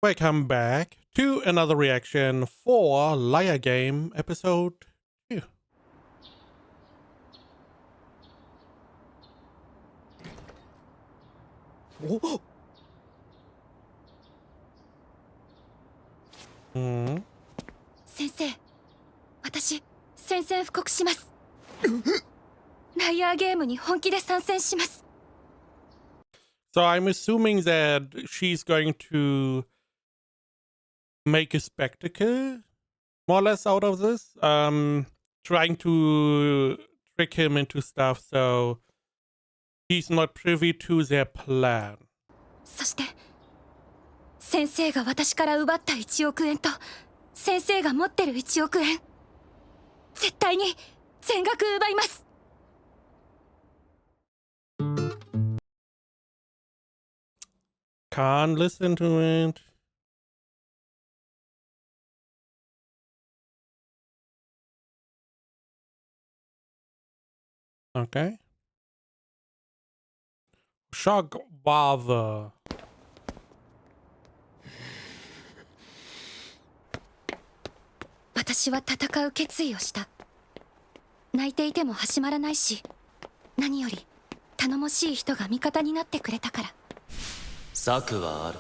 Welcome back to another reaction for Liar Game Episode 2. Hmm. 先生、私、宣戦布告します。ライアーゲームに本気で参戦します。 So I'm assuming that she's going to make a spectacle, more or less, out of this. Trying to trick him into stuff so he's not privy to their plan. そして、先生が私から奪った1億円と、先生が持ってる1億円、絶対に全額奪います。 Can't listen to it. Okay. Shock Bava. 私は戦う決意をした。泣いていても始まらないし、何より頼もしい人が味方になってくれたから。策はある。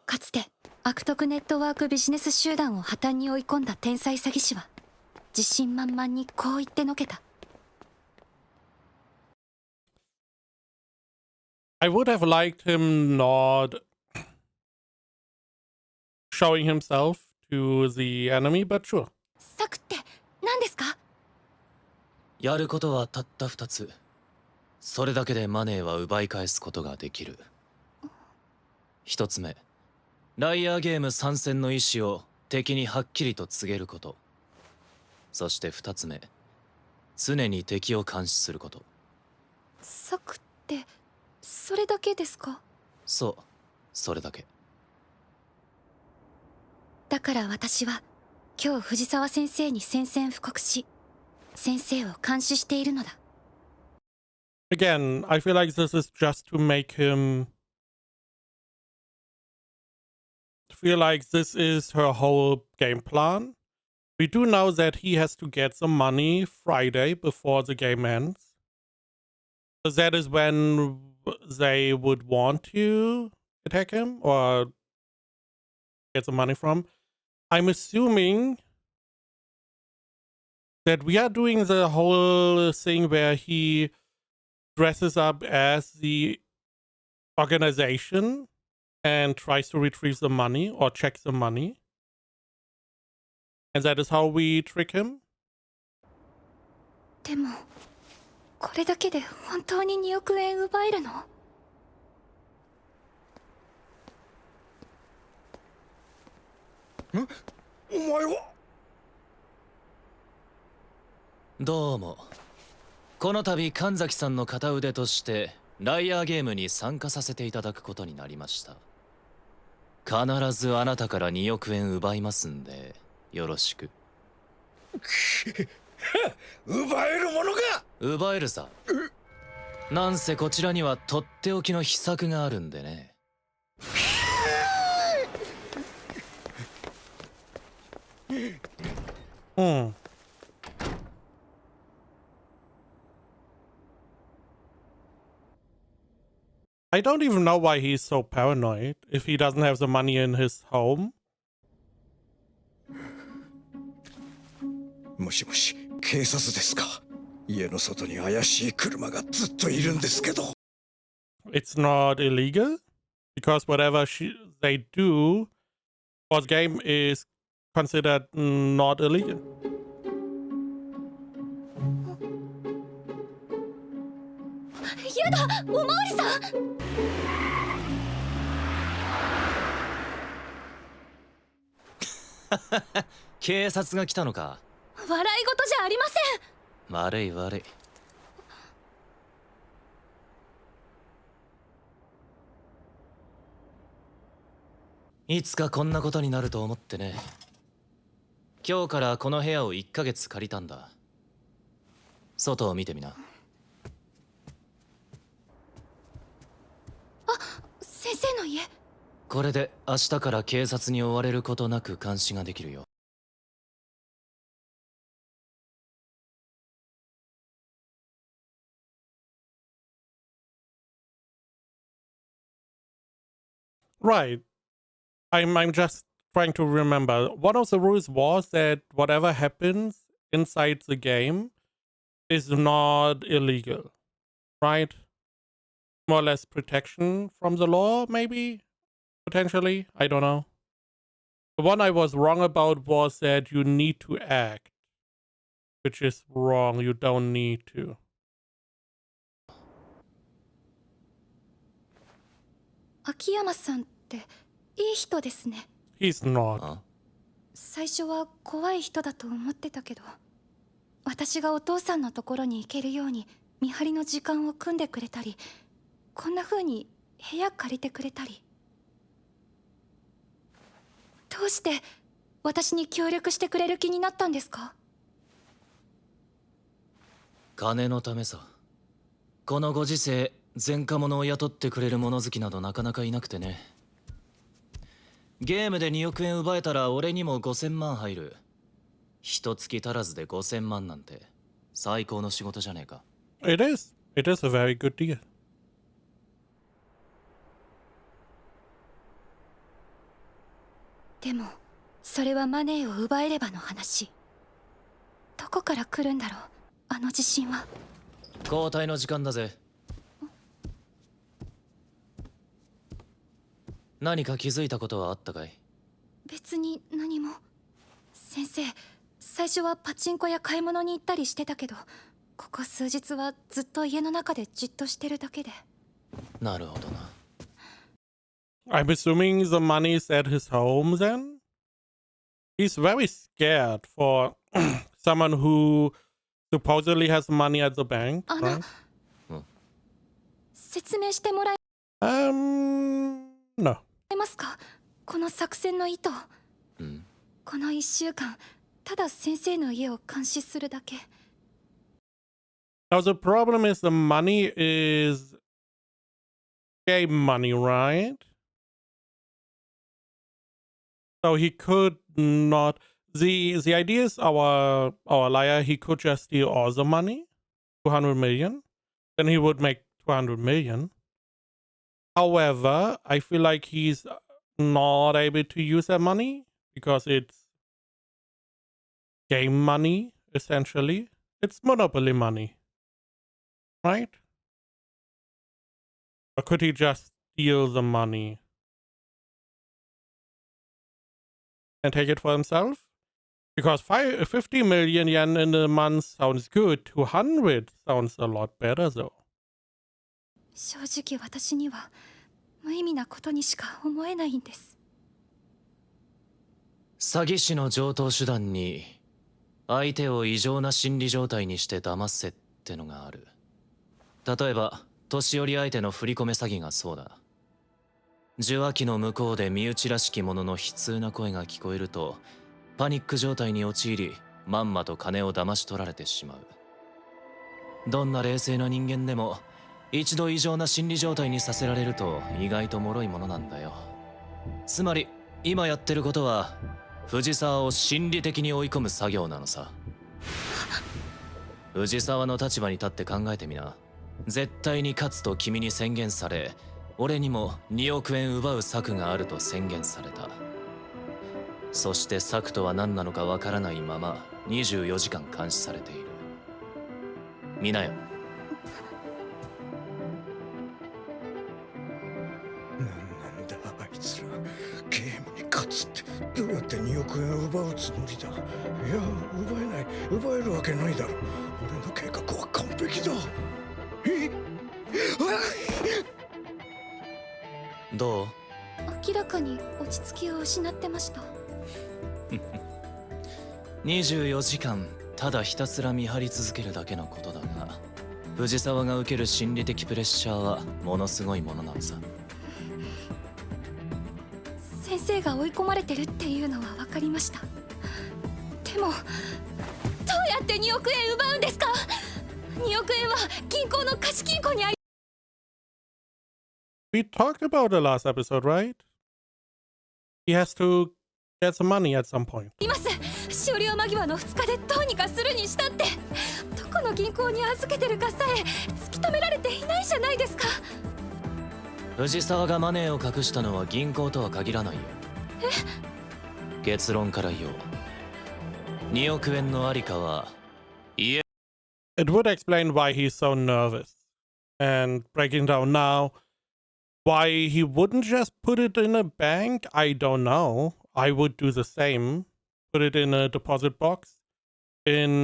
かつて悪徳ネットワークビジネス集団を破綻に追い込んだ天才詐欺師は自信満々にこう言ってのけた。 I would have liked him not showing himself to the enemy, but sure. 策って何ですか？やることはたった2つ。それだけでマネーは奪い返すことができる。1つ目、ライアーゲーム参戦の意思を敵にはっきりと告げること。そして2つ目、常に敵を監視すること。策ってそれだけですか？そう、それだけ。だから私は今日藤沢先生に宣戦布告し、先生を監視しているのだ。 Again, I feel like this is just to make him feel like this is her whole game plan. We do know that he has to get the money Friday before the game ends. So that is when they would want to attack him or get the money from. I'm assuming that we are doing the whole thing where he dresses up as the organization and tries to retrieve the money or check the money. And that is how we trick him. でもこれだけで本当に2億円奪えるの？お前は。どうも。この度神崎さんの片腕としてライアーゲームに参加させていただくことになりました。必ずあなたから2億円奪いますんでよろしく。奪えるものか。奪えるさ。なんせこちらにはとっておきの秘策があるんでね。I don't even know why he's so paranoid if he doesn't have the money in his home. もしもし、警察ですか。家の外に怪しい車がずっといるんですけど。It's not illegal because whatever they do for the game is considered not illegal. やだ、おまわりさん。警察が来たのか。笑い事じゃありません。悪い悪い。いつかこんなことになると思ってね。今日からこの部屋を1ヶ月借りたんだ。外を見てみな。先生の家。これで明日から警察に追われることなく監視ができるよ。Right. I'm just trying to remember. One of the rules was that whatever happens inside the game is not illegal. Right? More or less protection from the law, maybe? Potentially? I don't know. The one I was wrong about was that you need to act. Which is wrong. You don't need to. 秋山さんっていい人ですね。 He's not. あ、最初は怖い人だと思ってたけど、私がお父さんのところに行けるように見張りの時間を組んでくれたり、こんな風に部屋借りてくれたり。どうして私に協力してくれる気になったんですか？金のためさ。このご時世、前科者を雇ってくれる物好きなどなかなかいなくてね。ゲームで2億円奪えたら俺にも5000万入る。一月足らずで5000万なんて最高の仕事じゃねえか。It is. It is a very good deal. でもそれはマネーを奪えればの話。どこから来るんだろう、あの自信は。交代の時間だぜ。何か気づいたことはあったかい？別に何も。先生、最初はパチンコや買い物に行ったりしてたけど、ここ数日はずっと家の中でじっとしてるだけで。なるほどな。I'm assuming the money is at his home then? He's very scared for someone who supposedly has money at the bank, あの、 right? 説明してもらえ No. ますか？この作戦の意図。うん。この1週間、ただ先生の家を監視するだけ。 Now the problem is the money is game money, right? So he could not. The idea is our liar. He could just steal all the money, 200 million. Then he would make 200 million. However, I feel like he's not able to use that money because it's game money, essentially. It's monopoly money, right? Or could he just steal the money and take it for himself? Because 50 million yen in a month sounds good. 200 sounds a lot better, though. 正直私には無意味なことにしか思えないんです。詐欺師の常套手段に相手を異常な心理状態にして騙せってのがある。例えば年寄り相手の振り込め詐欺がそうだ。受話器の向こうで身内らしき者の悲痛な声が聞こえるとパニック状態に陥りまんまと金を騙し取られてしまう。どんな冷静な人間でも一度異常な心理状態にさせられると意外と脆いものなんだよ。つまり今やってることは藤沢を心理的に追い込む作業なのさ。藤沢の立場に立って考えてみな。絶対に勝つと君に宣言され、俺にも2億円奪う策があると宣言された。そして策とは何なのかわからないまま24時間監視されている。見なよ。なんだあいつら、ゲームに勝つってどうやって2億円を奪うつもりだ。いや、奪えない、奪えるわけないだろ。俺の計画は完璧だ。どう？明らかに落ち着きを失ってました。24時間ただひたすら見張り続けるだけのことだが、藤沢が受ける心理的プレッシャーはものすごいものなのさ。先生が追い込まれてるっていうのは分かりました。でもどうやって2億円奪うんですか？2億円は銀行の貸金庫にあり。 We talked about the last episode, right? he has to get some money at some point. います。終了間際の2日でどうにかするにしたって、どこの銀行に預けてるかさえ突き止められていないじゃないですか。藤沢がマネーを隠したのは銀行とは限らないよ。結論から言おう。2億円のありかは家。 It would explain why he's so nervous. And breaking down now, why he wouldn't just put it in a bank, I don't know. I would do the same. Put it in a deposit box. In,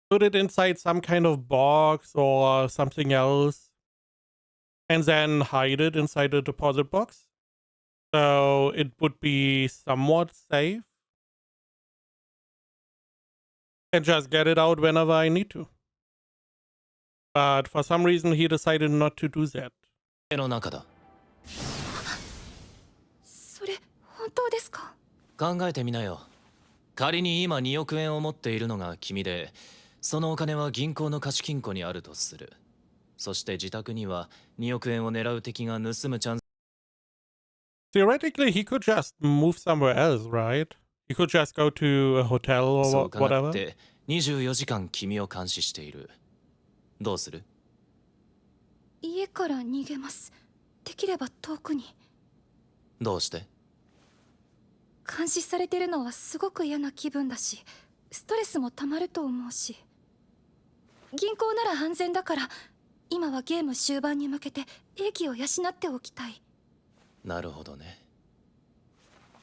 put it inside some kind of box or something else. And then hide it inside a deposit box. So it would be somewhat safe. And just get it out whenever I need to. But for some reason he decided not to do that. 家の中だ。それ本当ですか？考えてみなよ。仮に今2億円を持っているのが君で、そのお金は銀行の貸金庫にあるとする。そして自宅には2億円を狙う敵が盗むチャンス。 Theoretically, he could just move somewhere else, right? He could just go to a hotel そう or かなっ whatever. て24時間君を監視している。どうする？家から逃げます。できれば遠くに。どうして？監視されてるのはすごく嫌な気分だし、ストレスもたまると思うし。銀行なら安全だから、今はゲーム終盤に向けて英気を養っておきたい。なるほどね。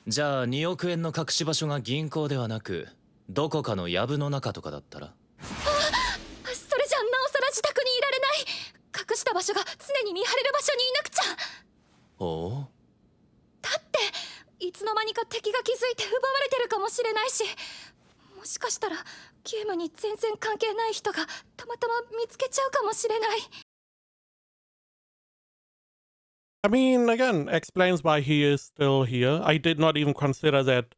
じゃあ2億円の隠し場所が銀行ではなく、どこかの藪の中とかだったら？それじゃなおさら自宅にいられない。隠した場所が常に見張れる場所にいなくちゃ。おお。だっていつの間にか敵が気づいて奪われてるかもしれないし、もしかしたらゲームに全然関係ない人がたまたま見つけちゃうかもしれない。 I mean, again, explains why he is still here. I did not even consider that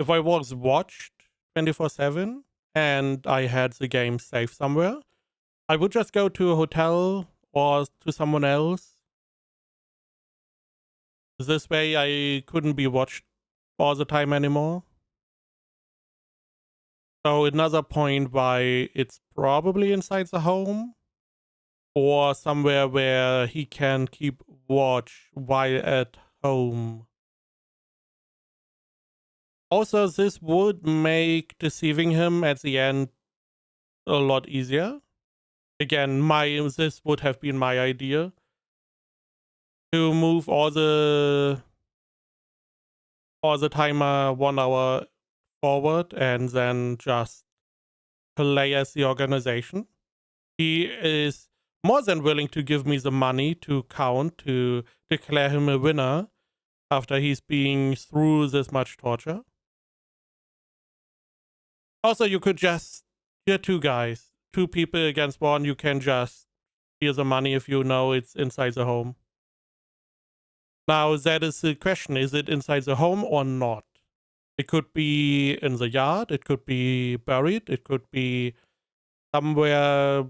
if I was watched 24/7 and I had the game saved somewhere, I would just go to a hotel or to someone else. This way I couldn't be watched all the time anymore. So another point why it's probably inside the home or somewhere where he can keep watch while at home. Also, this would make deceiving him at the end a lot easier. Again, this would have been my idea. To move all the timer 1 hour forward and then just play as the organization. He is more than willing to give me the money to count to declare him a winner after he's being through this much torture. Also, you could just, you're two guys, 2 people against 1, you can just steal the money if you know it's inside the home. Now, that is the question, is it inside the home or not? It could be in the yard, it could be buried, it could be somewhere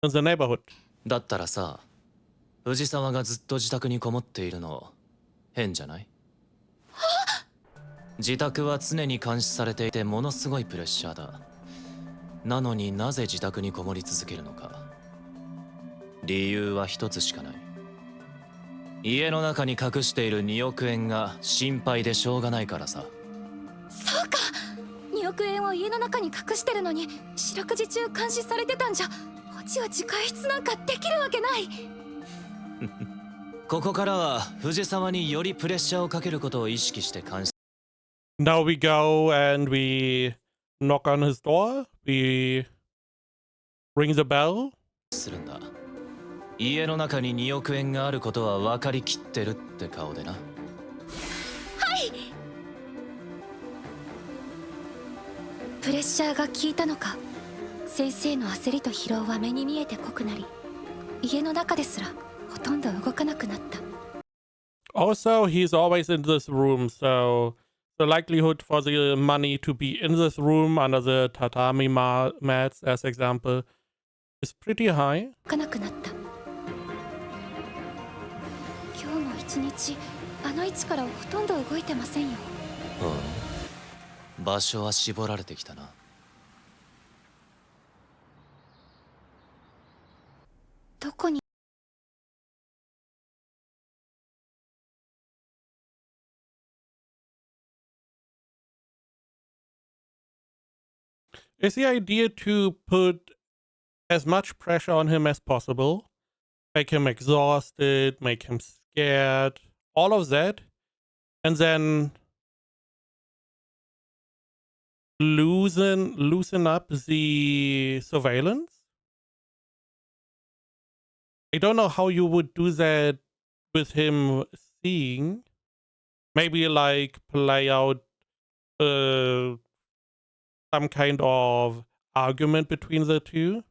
in the neighborhood. だったらさ、藤沢がずっと自宅にこもっているの変じゃない？自宅は常に監視されていてものすごいプレッシャーだ。なのになぜ自宅にこもり続けるのか。理由は一つしかない。家の中に隠している2億円が心配でしょうがないからさ。そうか、2億円を家の中に隠してるのに四六時中監視されてたんじゃ、オチオチ外出なんかできるわけない。ここからは藤沢によりプレッシャーをかけることを意識して監視。 Now we go and we knock on his door, we ring the bell. するんだ。家の中に2億円があることは分かりきってるって顔でな。はい。プレッシャーが効いたのか、先生の焦りと疲労は目に見えて濃くなり、家の中ですらほとんど動かなくなった。Also, he's always in this room, so the likelihood for the money to be in this room under the tatami mats, as example, is pretty high. 動かなくなった。今日も一日あの位置からほとんど動いてませんよ。場所は絞られてきたな。どこに。 Is the idea to put as much pressure on him as possible, make him exhausted, make him scared, all of that, and then loosen up the surveillance? I don't know how you would do that with him seeing. Maybe like play out some kind of argument between the two.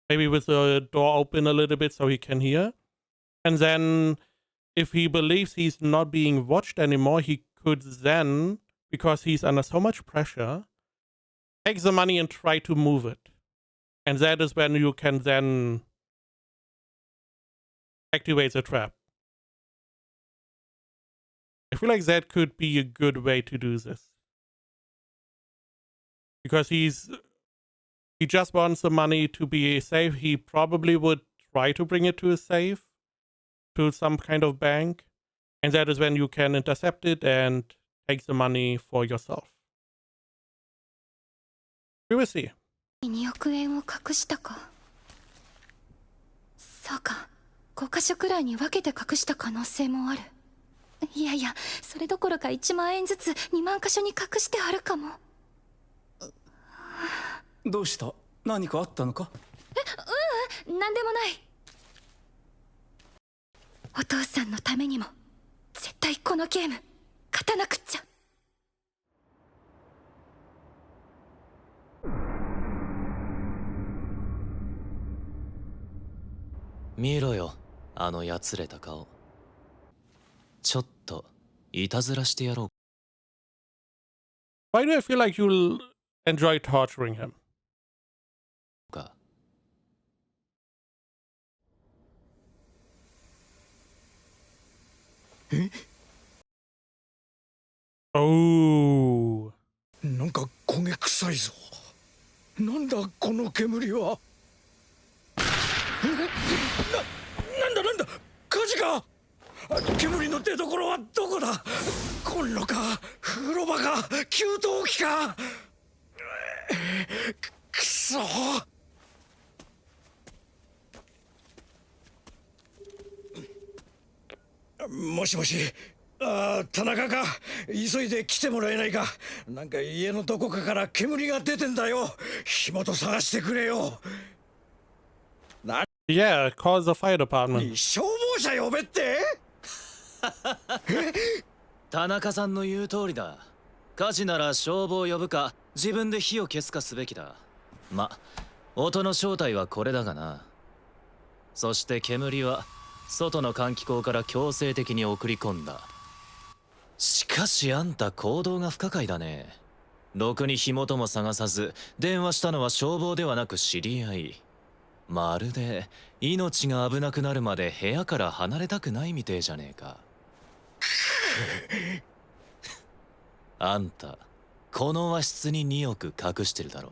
Maybe with the door open a little bit so he can hear. And then if he believes he's not being watched anymore, he could then, because he's under so much pressure, take the money and try to move it. And that is when you can then activate the trap. I feel like that could be a good way to do this. Because he just wants the money to be safe. He probably would try to bring it to a safe, to some kind of bank. And that is when you can intercept it and take the money for yourself. We will see. 2億円を隠したか。そうか、5箇所くらいに分けて隠した可能性もある。いやいや、それどころか1万円ずつ2万箇所に隠してあるかも。どうした？何かあったのか？なんでもない。お父さんのためにも絶対このゲーム勝たなくっちゃ。見ろよ、あのやつれた顔。ちょっといたずらしてやろう。 Why do I feel like you'll enjoy torturing him? か。Oh. なんか焦げ臭いぞ。なんだこの煙は。なんだ火事か。煙の出所はどこだ。コンロか風呂場か給湯器か。くそ。もしもし。田中か。急いで来てもらえないか。なんか家のどこかから煙が出てんだよ。火元探してくれよ。Yeah, call the fire department. 消防車呼べって。田中さんの言う通りだ。火事なら消防を呼ぶか自分で火を消すかすべきだ。ま、音の正体はこれだがな。そして煙は外の換気口から強制的に送り込んだ。しかしあんた行動が不可解だね。ろくに火元も探さず電話したのは消防ではなく知り合い。まるで命が危なくなるまで部屋から離れたくないみてえじゃねえか。あんたこの和室に2億隠してるだろ。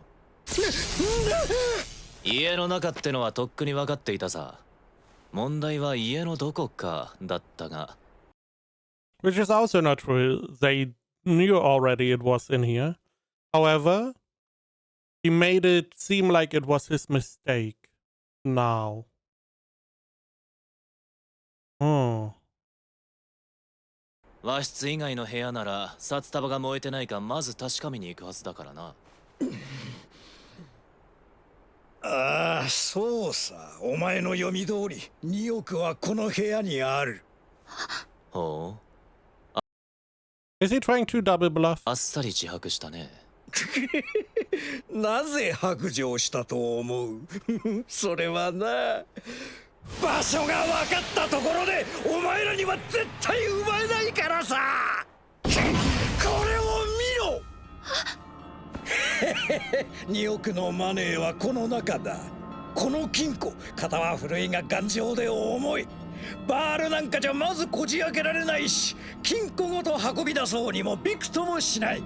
家の中ってのはとっくに分かっていたさ。問題は家のどこかだったが。Which is also not true. They knew already it was in here. However, he made it seem like it was his mistake. Now. Hmm. 和室以外の部屋なら札束が燃えてないかまず確かめに行くはずだからな。ああ、そうさ。お前の読み通り2億はこの部屋にある。ほう。Is he trying to double bluff? あっさり自白したね。なぜ白状したと思う。それはな、場所が分かったところでお前らには絶対奪えないからさ。これを見ろ。2億のマネーはこの中だ。この金庫、型は古いが頑丈で重い。バールなんかじゃまずこじ開けられないし、金庫ごと運び出そうにもびくともしない。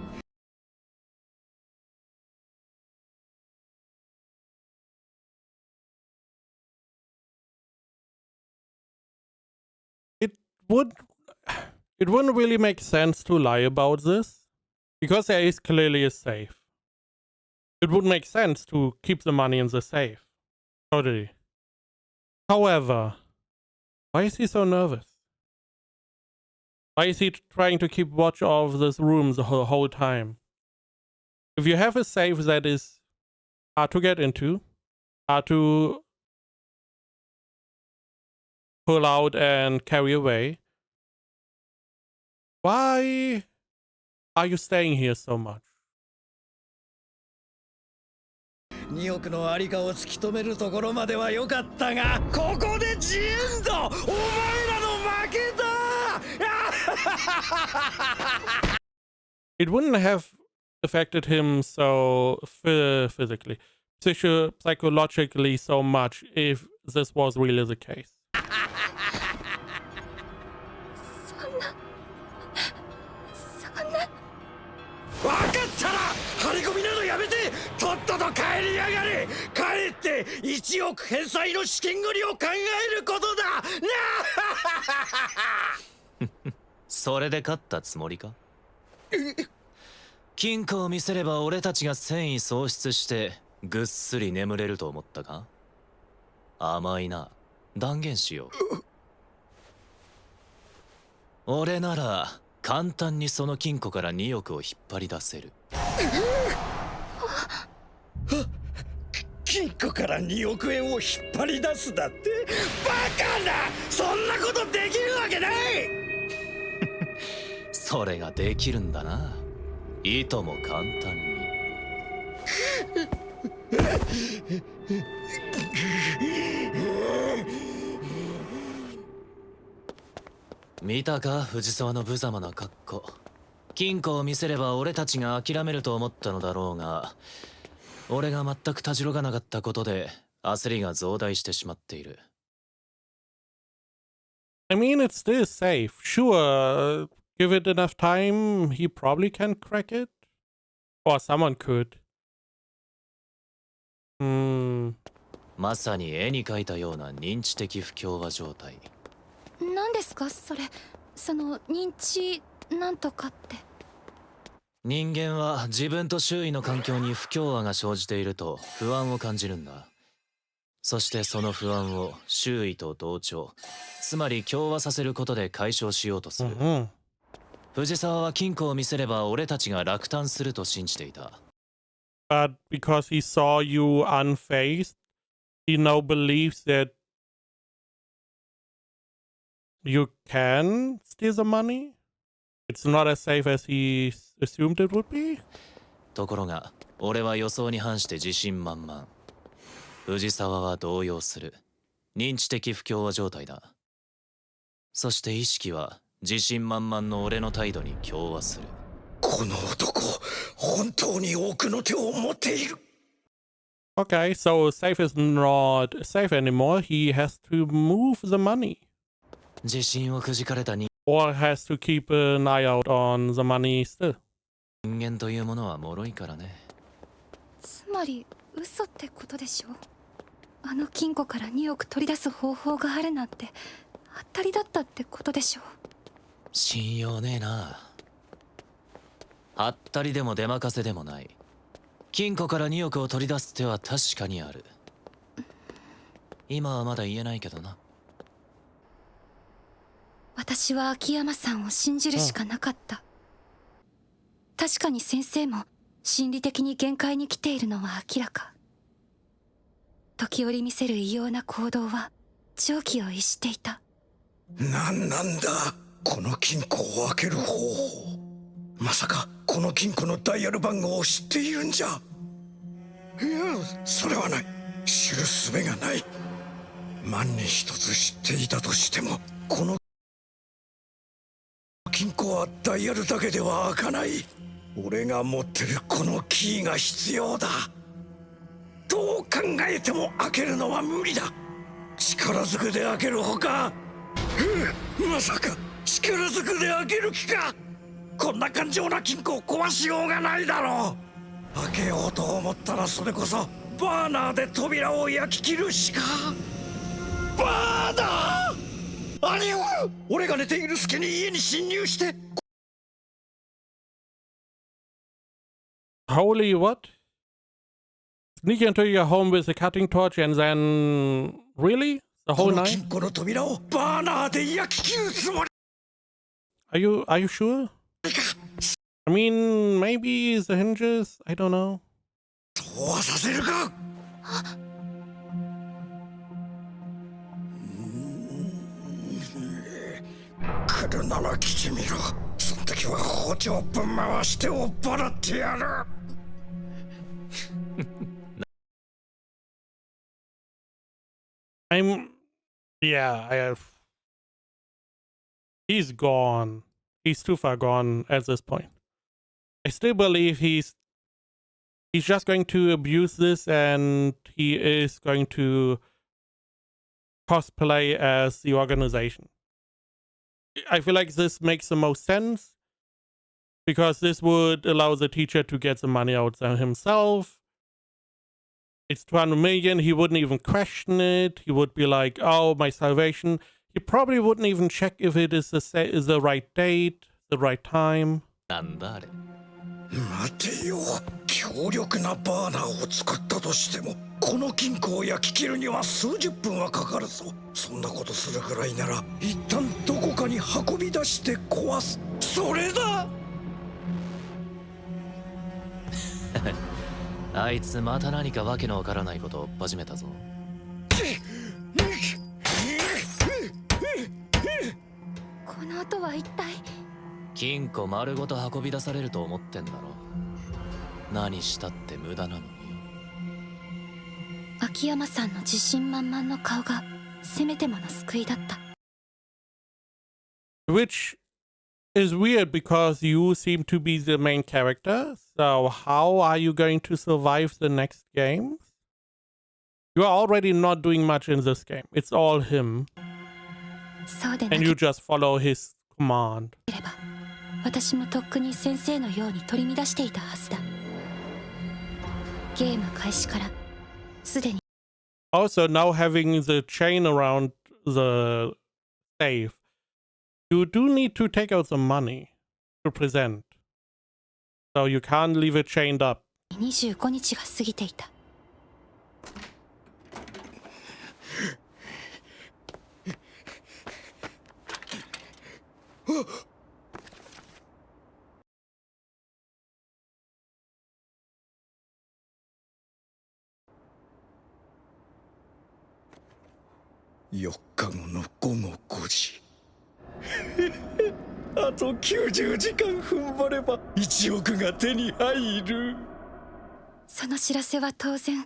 It would it wouldn't really make sense to lie about this because there is clearly a safe. It would make sense to keep the money in the safe. Totally. However, why is he so nervous? Why is he trying to keep watch of this room the whole time? If you have a safe that is hard to get into, hard to pull out and carry away, why are you staying here so much? 2億のありかを突き止めるところまでは良かったが、ここでジエンド、お前らの負けだ。It wouldn't have affected him so physically, psychologically so much if this was really the case. そんな分かったら張り込みなどやめて、とっとと帰りやがれ。帰って1億返済の資金繰りを考えることだ。それで勝ったつもりか？金庫を見せれば俺たちが戦意喪失してぐっすり眠れると思ったか？甘いな。断言しよう。俺なら簡単にその金庫から2億を引っ張り出せる。金庫から2億円を引っ張り出すだって？バカな！そんなことできるわけない。それができるんだな。いとも簡単に。見たか、藤沢の無様な格好。金庫を見せれば俺たちが諦めると思ったのだろうが、俺が全くたじろがなかったことで焦りが増大してしまっている。I mean, it's still safe. Sure, give it enough time, he probably can crack it. Or someone could. まさに絵に描いたような認知的不協和状態。何ですかそれ？その認知なんとかって。人間は自分と周囲の環境に不協和が生じていると不安を感じるんだ。そしてその不安を周囲と同調、つまり協和させることで解消しようとする。藤沢は金庫を見せれば俺たちが落胆すると信じていた。But because he saw you unfazed, he now believes that you can steal the money? It's not as safe as he assumed it would be? ところが、俺は予想に反して自信満々。藤沢は動揺する。認知的不協和状態だ。そして意識は自信満々の俺の態度に共和する。この男、本当に奥の手を持っている。Okay, so safe is not safe anymore. He has to move the money. 自信をくじかれた人 Or has to keep an eye out on the money still. 間というものは脆いからね。つまり嘘ってことでしょ？あの金庫から2億取り出す方法があるなんて当たりだったってことでしょ？信用ねえな。はったりでも出任せでもない。金庫から2億を取り出す手は確かにある。今はまだ言えないけどな。私は秋山さんを信じるしかなかった。確かに先生も心理的に限界に来ているのは明らか。時折見せる異様な行動は常軌を逸していた。なんだこの金庫を開ける方法。まさかこの金庫のダイヤル番号を知っているんじゃ。いや、それはない。知る術がない。万に一つ知っていたとしても、この金庫はダイヤルだけでは開かない。俺が持ってるこのキーが必要だ。どう考えても開けるのは無理だ。力ずくで開けるほか。まさか力ずくで開ける気か。こんな頑丈な金庫を壊しようがないだろう。開けようと思ったらそれこそバーナーで扉を焼き切るしか。バーナー、兄上、俺が寝ている隙に家に侵入して。 Holy what? Sneak into your home with a cutting torch and then... Really? The こ whole の night? 金庫の扉をバーナーで焼き切るつもり Are you sure? か。 I mean, maybe the hinges? I don't know. そうはさせるか。来るなら来てみろ。その時は包丁ぶん回して追っ払ってやる。Yeah, I have... He's gone. He's too far gone at this point. I still believe he's just going to abuse this and he is going to cosplay as the organization. I feel like this makes the most sense because this would allow the teacher to get the money out himself. It's 200 million. He wouldn't even question it. He would be like, oh, my salvation. He probably wouldn't even check if it is the right date, the right time. なんだあれ。待てよ、強力なバーナーを作ったとしてもこの金庫を焼き切るには数十分はかかるぞ。そんなことするくらいなら一旦どこかに運び出して壊す。それだ。あいつまた何かわけのわからないことを始めたぞ。この音は一体。金庫丸ごと運び出されると思ってんだろ。何したって無駄なのによ。秋山さんの自信満々の顔がせめてもの救いだった。Which is weird because you seem to be the main character. So how are you going to survive the next games? You are already not doing much in this game. It's all him. そうでな And け you just follow his command. れば私もとっくに先生のように取り乱していたはずだ。ゲーム開始からすでに Also, now having the chain around the safe, you do need to take out some money to present. So you can't leave it chained up. 25日が過ぎていた。4日後の午後5時。あと90時間踏ん張れば1億が手に入る。その知らせは当然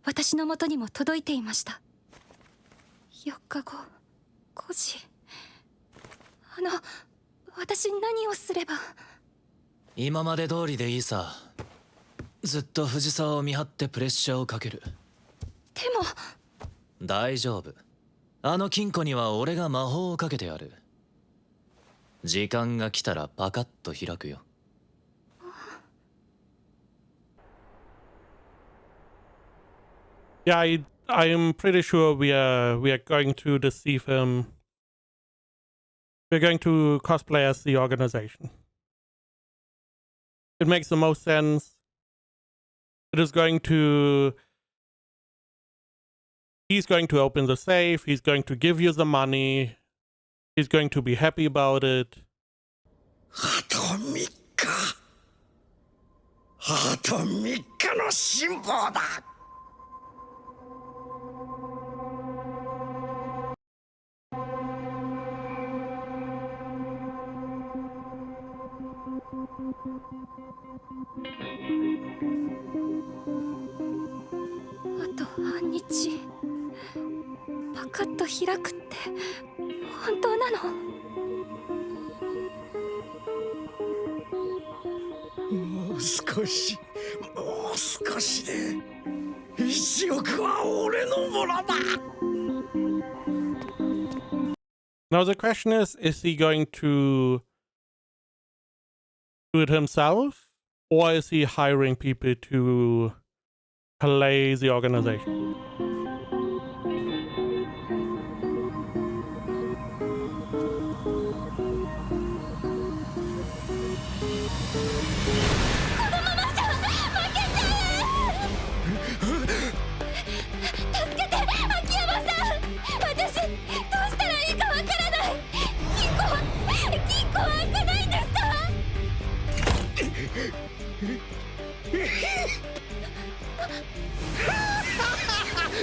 私の元にも届いていました。4日後5時。私何をすれば。今まで通りでいいさ。ずっと藤沢を見張ってプレッシャーをかける。でも大丈夫。あの金庫には俺が魔法をかけてやる。時間が来たらパカッと開くよ。Yeah, I am pretty sure we are going to deceive him. We're going to cosplay as the organization. It makes the most sense. It is going to... He's going to open the safe. He's going to give you the money. He's going to be happy about it. あと3日。あと3日の辛抱だ。あと半日。パカッと開くって本当なの？もう少し、もう少しで1億は俺のものだ。Now the question is he going to do it himself, or is he hiring people to play the organization?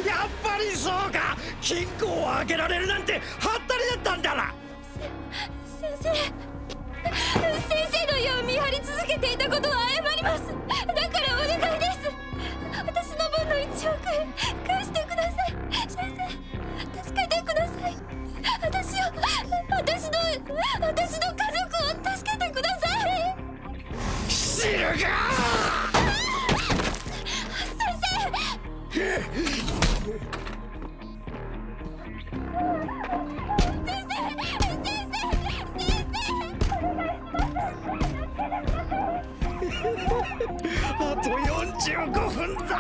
やっぱりそうか。金庫を開けられるなんてハッタリだったんだな。先生の家を見張り続けていたことは謝ります。だからお願いです。私の分の1億円返してください。先生、助けてください。私の家族を助けてください。知るか。あと45分だ。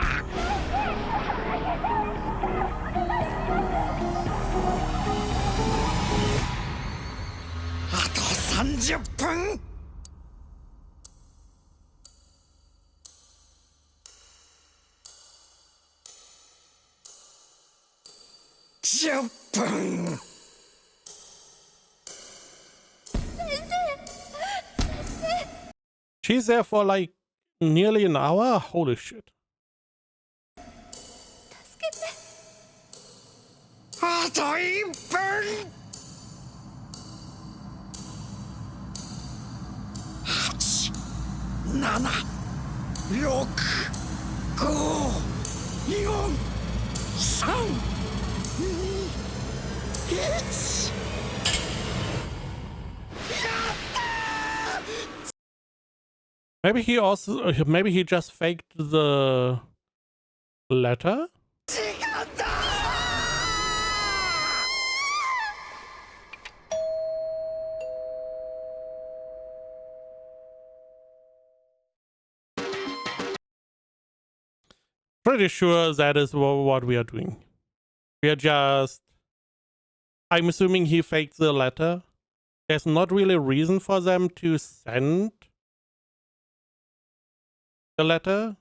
あと30分。10分。She's there for like nearly an hour? Holy shit. 助けて。あと1分。8、7、6、5、4、3、2、1。Maybe he just faked the letter? Pretty sure that is what we are doing. We are just... I'm assuming he faked the letter. There's not really a reason for them to send the letter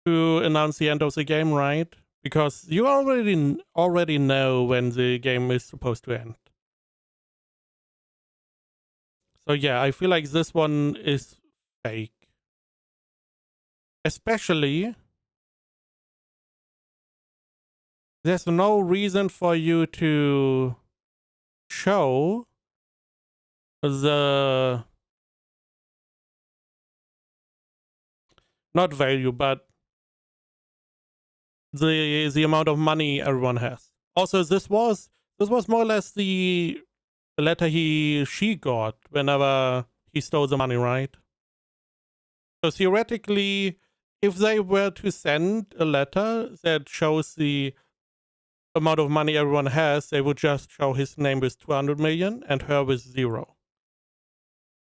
to announce the end of the game, right? Because you already know when the game is supposed to end. So yeah, I feel like this one is fake. Especially, there's no reason for you to show the... not value, but the amount of money everyone has. Also, this was more or less the letter she got whenever he stole the money, right? So theoretically, if they were to send a letter that shows the amount of money everyone has, they would just show his name with 200 million and her with 0.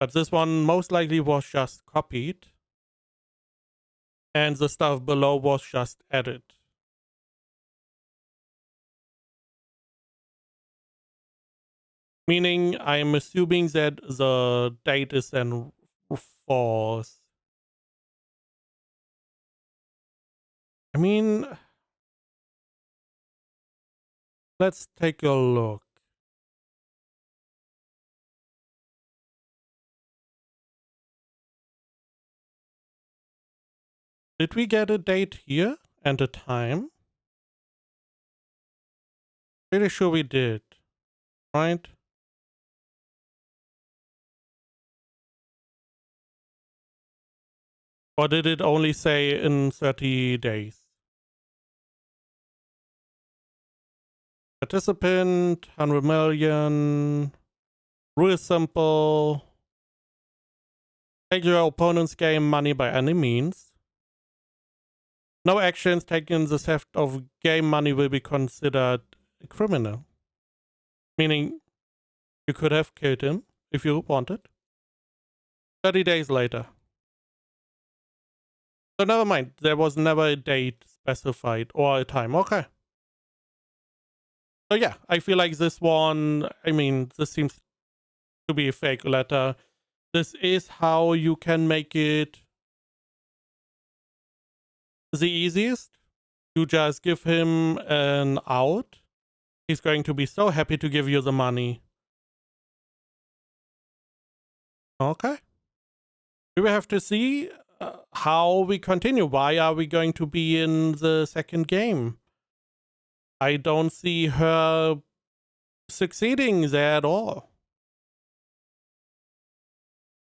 But this one most likely was just copied, and the stuff below was just added. Meaning, I'm assuming that the date is then false. I mean, let's take a look. Did we get a date here and a time? Pretty sure we did, right? Or did it only say in 30 days? Participant, 100 million. Rule simple. Take your opponent's game money by any means. No actions taken in the theft of game money will be considered criminal. Meaning, you could have killed him if you wanted. 30 days later. So never mind. There was never a date specified or a time. Okay. So yeah, I feel like this one, I mean, this seems to be a fake letter. This is how you can make it the easiest. You just give him an out. He's going to be so happy to give you the money. Okay. We will have to see how we continue. Why are we going to be in the second game? I don't see her succeeding there at all.